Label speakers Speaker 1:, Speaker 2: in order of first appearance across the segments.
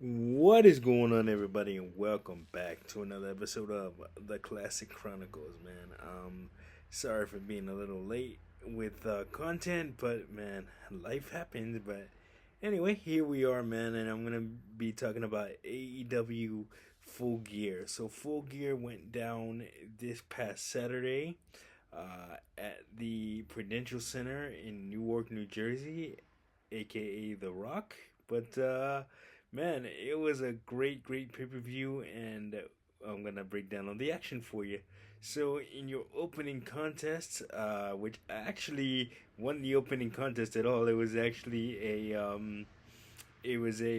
Speaker 1: What is going on, everybody, and welcome back to another episode of the Classic Chronicles, man. Sorry for being a little late with content, but man, life happens. But anyway, here we are, man, and I'm gonna be talking about AEW Full Gear. So Full Gear went down this past Saturday at the Prudential Center in Newark, New Jersey, aka The Rock. But man, it was a great pay per view, and I'm gonna break down on the action for you. So, in your opening contest, which actually won the opening contest at all, it was a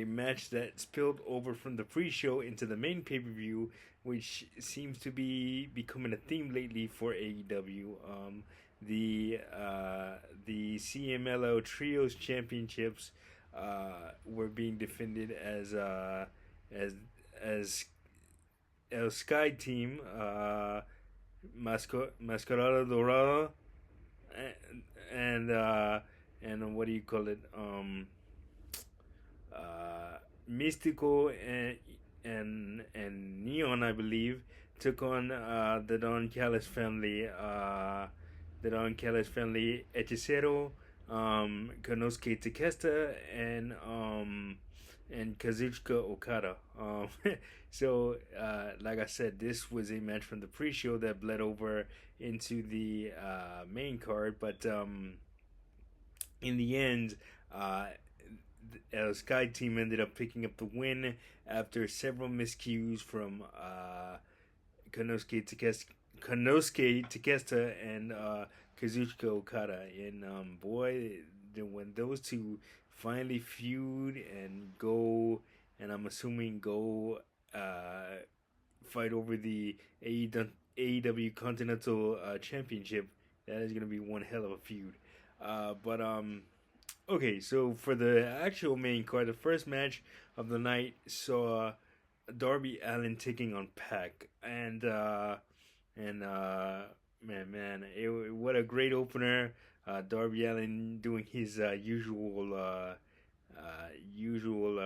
Speaker 1: match that spilled over from the pre-show into the main pay-per-view, which seems to be becoming a theme lately for AEW. The uh, the CMLL Trios Championships were being defended as as El Sky Team, Mascarada Dorada, and and what do you call it? Mystical and Neon, I believe, took on the Don Callis family, Hechicero, Konosuke Takeshita, and Kazuchika Okada. Like I said, this was a match from the pre-show that bled over into the main card, but in the end, uh, Sky Team ended up picking up the win after several miscues from Konosuke Takeshita and Kazuchika Okada. And boy, when those two finally feud and go, and I'm assuming go fight over the AEW Continental Championship, that is going to be one hell of a feud. But okay, so for the actual main card, the first match of the night saw Darby Allin taking on Pac, and what a great opener! Darby Allin doing his usual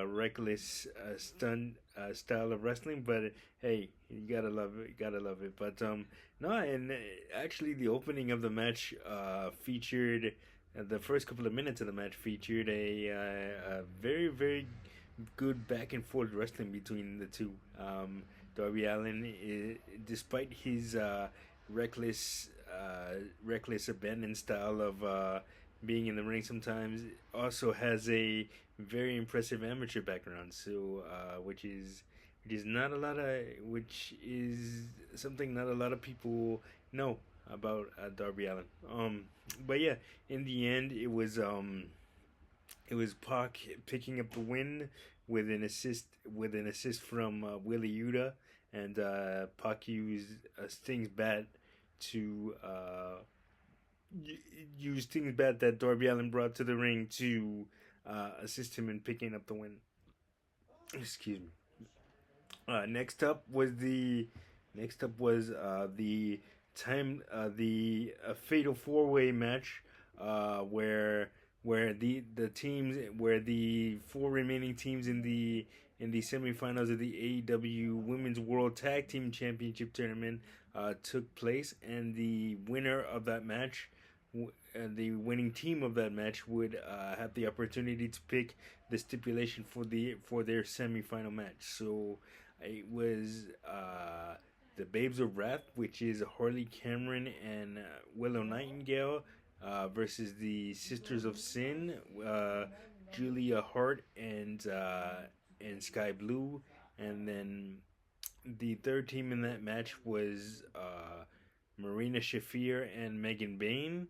Speaker 1: reckless stunt style of wrestling, but hey, you gotta love it, you gotta love it. But no, and actually, the opening of the match featured the first couple of minutes of the match featured a very good back and forth wrestling between the two. Darby Allin, despite his reckless abandon style of being in the ring, sometimes also has a very impressive amateur background. So, which is something not a lot of people know about Darby Allin. But yeah, in the end, it was Pac picking up the win with an assist from Willie Yuta, and Pac used Sting's bat to use Sting's bat that Darby Allin brought to the ring to assist him in picking up the win. Excuse me. Next up was the fatal four way match, where the four remaining teams in the semifinals of the AEW Women's World Tag Team Championship tournament took place, and the winner of that match, the winning team of that match, would have the opportunity to pick the stipulation for their semifinal match. So it was the Babes of Wrath, which is Harley Cameron and Willow Nightingale, versus the Sisters of Sin, Julia Hart and Sky Blue, and then the third team in that match was Marina Shafir and Megan Bain,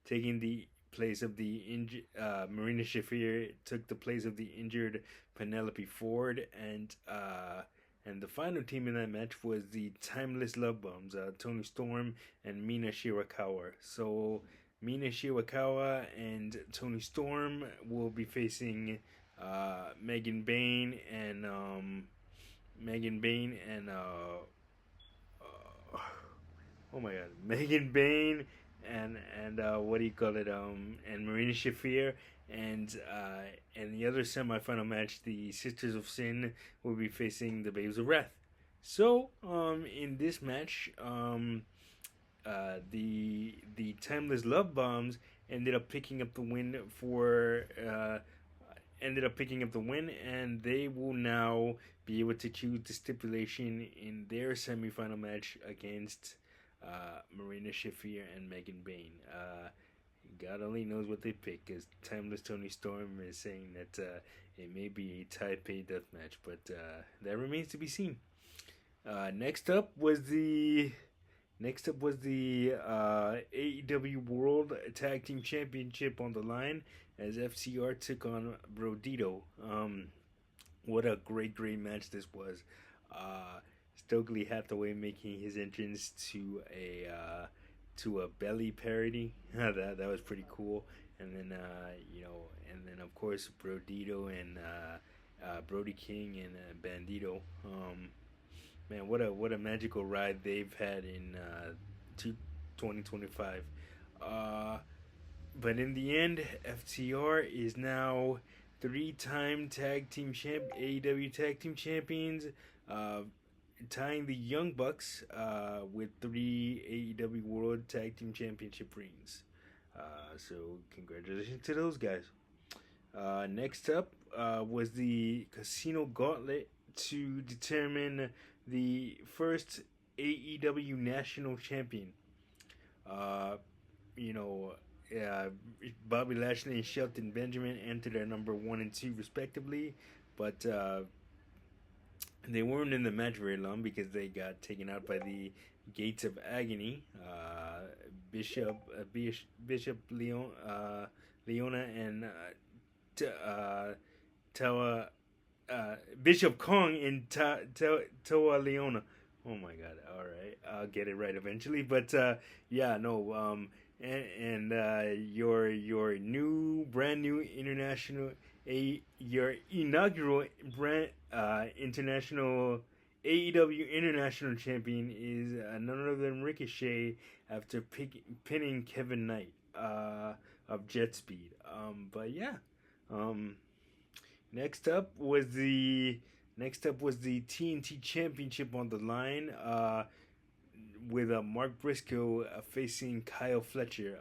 Speaker 1: taking the place of the injured. Marina Shafir took the place of the injured Penelope Ford, and the final team in that match was the Timeless Love Bombs, Tony Storm and Mina Shirakawa. So Mina Shirakawa and Tony Storm will be facing Megan Bain and Megan Bain and oh my god, Megan Bain and what do you call it? And Marina Shafir, and the other semifinal match, the Sisters of Sin will be facing the Babes of Wrath. So in this match, the Timeless Love Bombs ended up picking up the win for ended up picking up the win, and they will now be able to choose the stipulation in their semifinal match against Marina Shafir and Megan Bain. God only knows what they pick, because Timeless Tony Storm is saying that it may be a Taipei death match, but that remains to be seen. Next up was the AEW World Tag Team Championship on the line as FCR took on Brodito. What a great match this was. Stokely Hathaway making his entrance to a belly parody. that was pretty cool. And then and then of course Brodito and Brody King and Bandito. Man, what a magical ride they've had in 2025. But in the end, FTR is now three-time AEW Tag Team Champions, tying the Young Bucks with 3 AEW World Tag Team Championship rings. So congratulations to those guys. Next up was the Casino Gauntlet to determine the first AEW National Champion. Bobby Lashley and Shelton Benjamin entered at number 1 and 2 respectively, but they weren't in the match very long because they got taken out by the Gates of Agony, Bishop Leona and Tawa. Bishop Kong and Toa Leona. Oh my god! All right, I'll get it right eventually. But your brand new your inaugural international AEW International Champion is none other than Ricochet after pinning Kevin Knight of Jet Speed. Next up was the TNT Championship on the line, with Mark Briscoe facing Kyle Fletcher.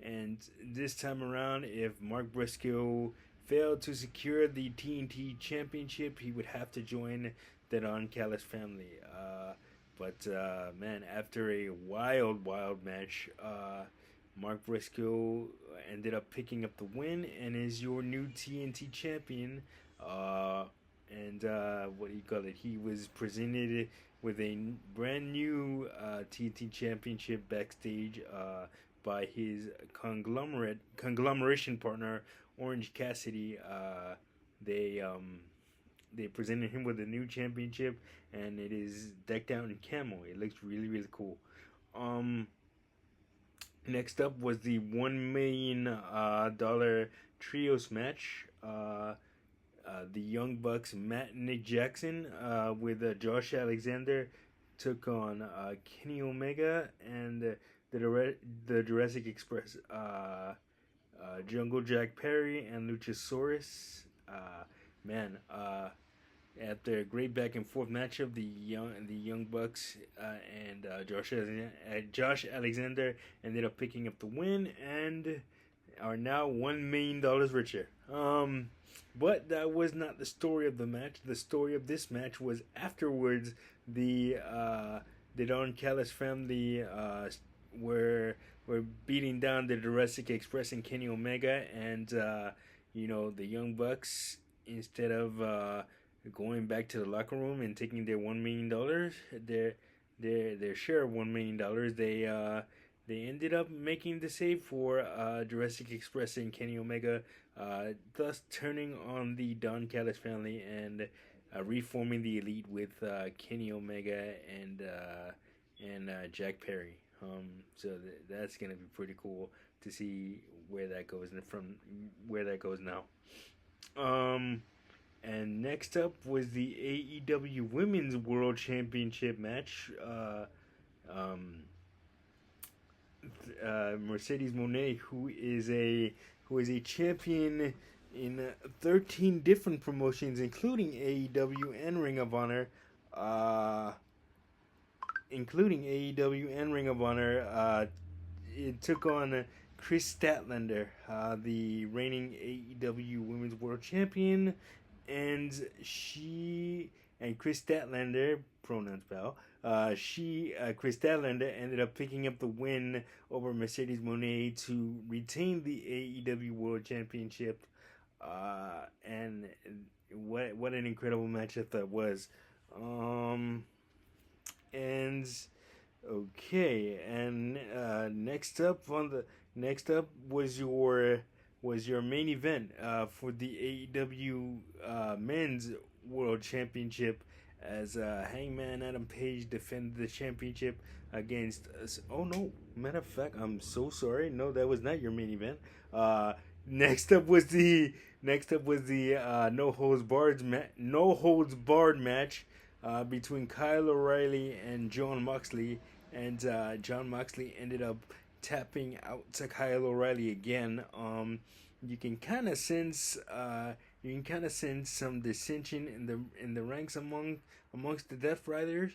Speaker 1: And this time around, if Mark Briscoe failed to secure the TNT Championship, he would have to join the Don Callis family. But after a wild match, Mark Briscoe ended up picking up the win and is your new TNT champion. He was presented with a brand new TNT championship backstage by his conglomeration partner, Orange Cassidy. They presented him with a new championship, and it is decked out in camo. It looks really cool. Next up was the $1 million trios match. The Young Bucks, Matt and Nick Jackson, with Josh Alexander, took on Kenny Omega and the Jurassic Express, Jungle Jack Perry and Luchasaurus. After a great back and forth matchup, the Young Bucks and Josh Alexander ended up picking up the win and are now $1 million richer. But that was not the story of the match. The story of this match was afterwards. The Don Callis family were beating down the Jurassic Express and Kenny Omega, and the Young Bucks, instead of going back to the locker room and taking their $1 million, their share of $1 million, they ended up making the save for Jurassic Express and Kenny Omega, thus turning on the Don Callis family and reforming the Elite with Kenny Omega and Jack Perry. So that's gonna be pretty cool to see where that goes now. And next up was the AEW Women's World Championship match. Mercedes Moné, who is a champion in 13 different promotions, including AEW and Ring of Honor. Uh, including AEW and Ring of Honor. It took on Chris Statlander, the reigning AEW Women's World Champion, and she and Chris Statlander, pronouns pal. Chris Statlander ended up picking up the win over Mercedes Moné to retain the AEW World Championship. And what an incredible matchup that was. Um, and Okay, and next up was your main event for the AEW Men's World Championship as Hangman Adam Page defended the championship against. Oh no! Matter of fact, I'm so sorry. No, that was not your main event. Next up was the no holds barred match between Kyle O'Reilly and John Moxley, and John Moxley ended up tapping out to Kyle O'Reilly again. You can kind of sense some dissension in the ranks amongst the Death Riders.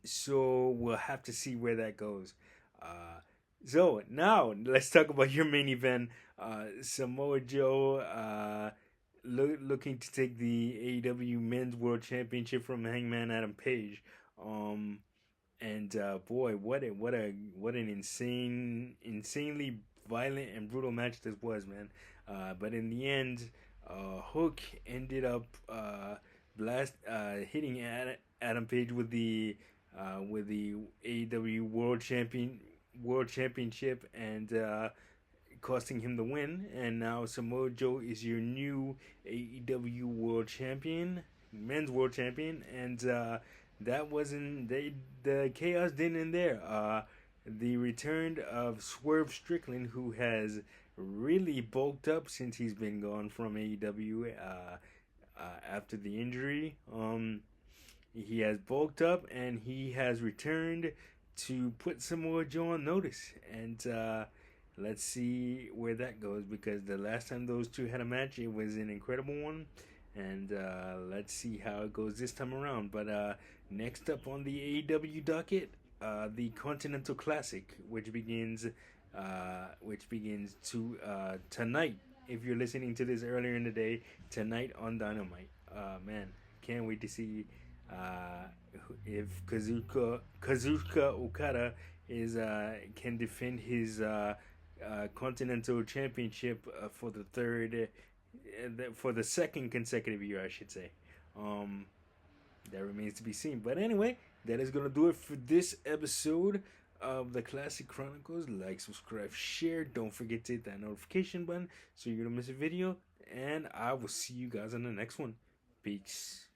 Speaker 1: So we'll have to see where that goes. So now let's talk about your main event. Samoa Joe looking to take the AEW Men's World Championship from Hangman Adam Page. And boy, what an insanely violent and brutal match this was, man. But in the end, Hook ended up hitting Adam Page with the AEW World Championship, and costing him the win. And now Samoa Joe is your new AEW Men's World Champion, and that wasn't the chaos didn't end there. The return of Swerve Strickland, who has really bulked up since he's been gone from AEW after the injury. He has bulked up and he has returned to put Samoa Joe on notice. And let's see where that goes, because the last time those two had a match, it was an incredible one. And let's see how it goes this time around. But next up on the AEW docket, the Continental Classic, which begins tonight. If you're listening to this earlier in the day, tonight on Dynamite. Man, can't wait to see if Kazuchika Okada can defend his Continental Championship for the second consecutive year, I should say. That remains to be seen. But anyway, that is gonna do it for this episode of the Classic Chronicles. Like, subscribe, share. Don't forget to hit that notification button so you don't miss a video. And I will see you guys on the next one. Peace.